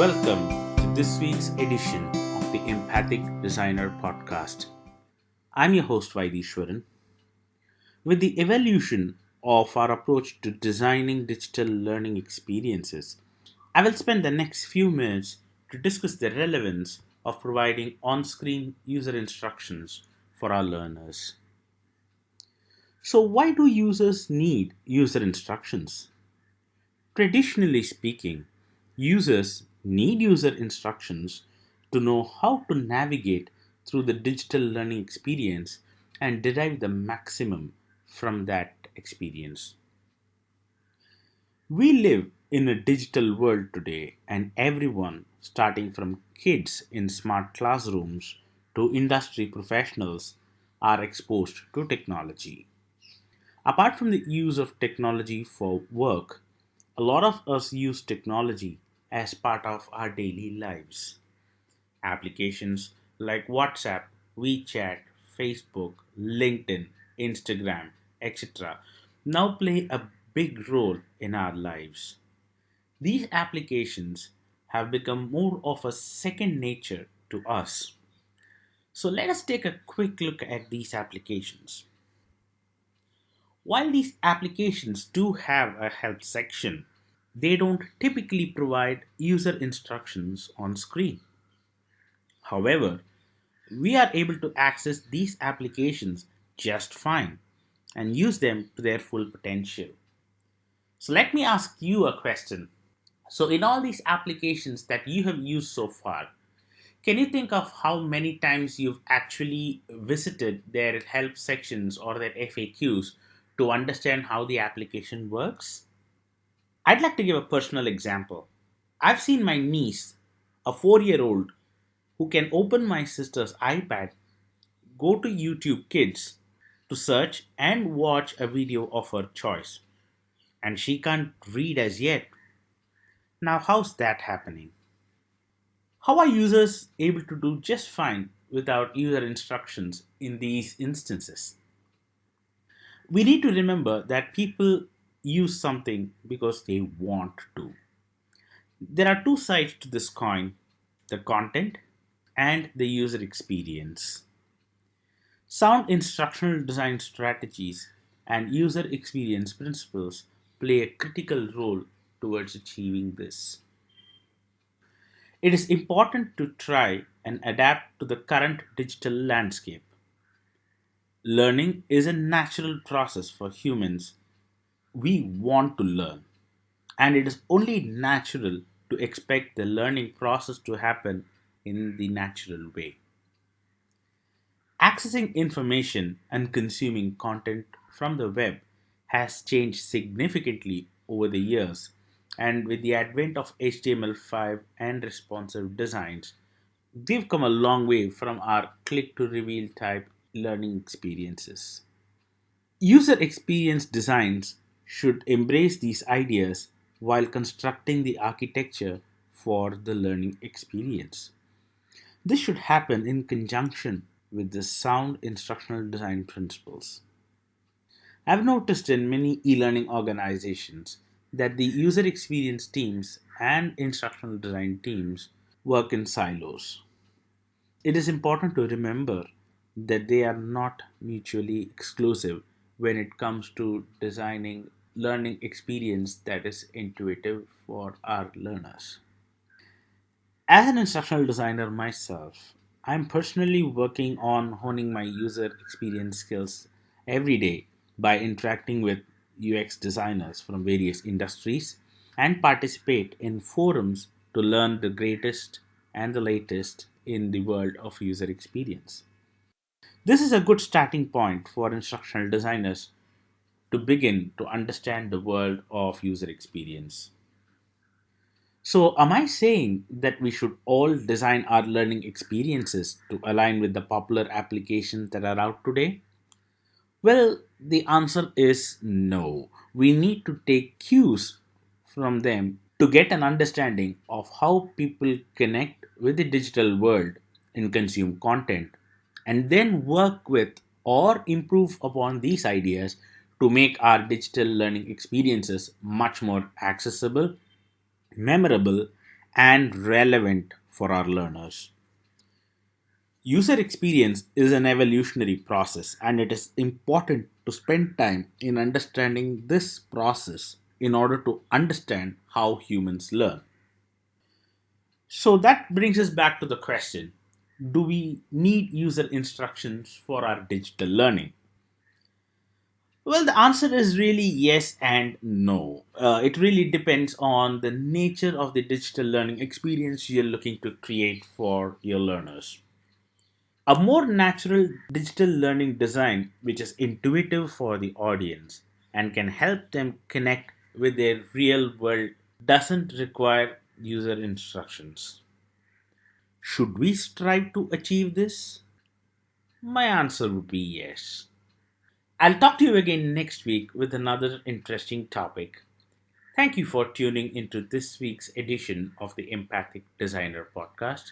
Welcome to this week's edition of the Empathic Designer Podcast. I'm your host Vaidishwaran. With the evolution of our approach to designing digital learning experiences, I will spend the next few minutes to discuss the relevance of providing on screen user instructions for our learners. So, why do users need user instructions? Traditionally speaking, users need user instructions to know how to navigate through the digital learning experience and derive the maximum from that experience. We live in a digital world today, and everyone, starting from kids in smart classrooms to industry professionals, are exposed to technology. Apart from the use of technology for work, a lot of us use technology as part of our daily lives. Applications like WhatsApp, WeChat, Facebook, LinkedIn, Instagram, etc. now play a big role in our lives. These applications have become more of a second nature to us. So let us take a quick look at these applications. While these applications do have a help section, they don't typically provide user instructions on screen. However, we are able to access these applications just fine and use them to their full potential. So, let me ask you a question. So, in all these applications that you have used so far, can you think of how many times you've actually visited their help sections or their FAQs to understand how the application works? I'd like to give a personal example. I've seen my niece, a 4-year old, who can open my sister's iPad, go to YouTube Kids to search and watch a video of her choice. And she can't read as yet. Now, how's that happening? How are users able to do just fine without user instructions in these instances? We need to remember that people use something because they want to. There are two sides to this coin: the content and the user experience. Sound instructional design strategies and user experience principles play a critical role towards achieving this. It is important to try and adapt to the current digital landscape. Learning is a natural process for humans. We want to learn, and it is only natural to expect the learning process to happen in the natural way. Accessing information and consuming content from the web has changed significantly over the years, and with the advent of HTML5 and responsive designs, we've come a long way from our click to reveal type learning experiences. User experience designs should embrace these ideas while constructing the architecture for the learning experience. This should happen in conjunction with the sound instructional design principles. I've noticed in many e learning organizations that the user experience teams and instructional design teams work in silos. It is important to remember that they are not mutually exclusive when it comes to designing learning experience that is intuitive for our learners. As an instructional designer myself, I'm personally working on honing my user experience skills every day by interacting with UX designers from various industries and participate in forums to learn the greatest and the latest in the world of user experience. This is a good starting point for instructional designers to begin to understand the world of user experience. So, am I saying that we should all design our learning experiences to align with the popular applications that are out today? Well, the answer is no. We need to take cues from them to get an understanding of how people connect with the digital world and consume content, and then work with or improve upon these ideas to make our digital learning experiences much more accessible, memorable, and relevant for our learners. User experience is an evolutionary process, and it is important to spend time in understanding this process in order to understand how humans learn. So that brings us back to the question, do we need user instructions for our digital learning? Well, the answer is really yes and no. It really depends on the nature of the digital learning experience you're looking to create for your learners. A more natural digital learning design, which is intuitive for the audience and can help them connect with their real world, doesn't require user instructions. Should we strive to achieve this? My answer would be yes. I'll talk to you again next week with another interesting topic. Thank you for tuning into this week's edition of the Empathic Designer Podcast.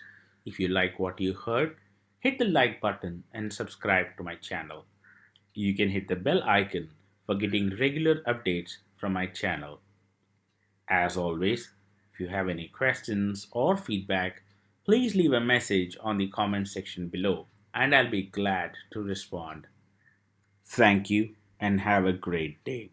If you like what you heard, hit the like button and subscribe to my channel. You can hit the bell icon for getting regular updates from my channel. As always, if you have any questions or feedback, please leave a message on the comment section below and I'll be glad to respond. Thank you and have a great day.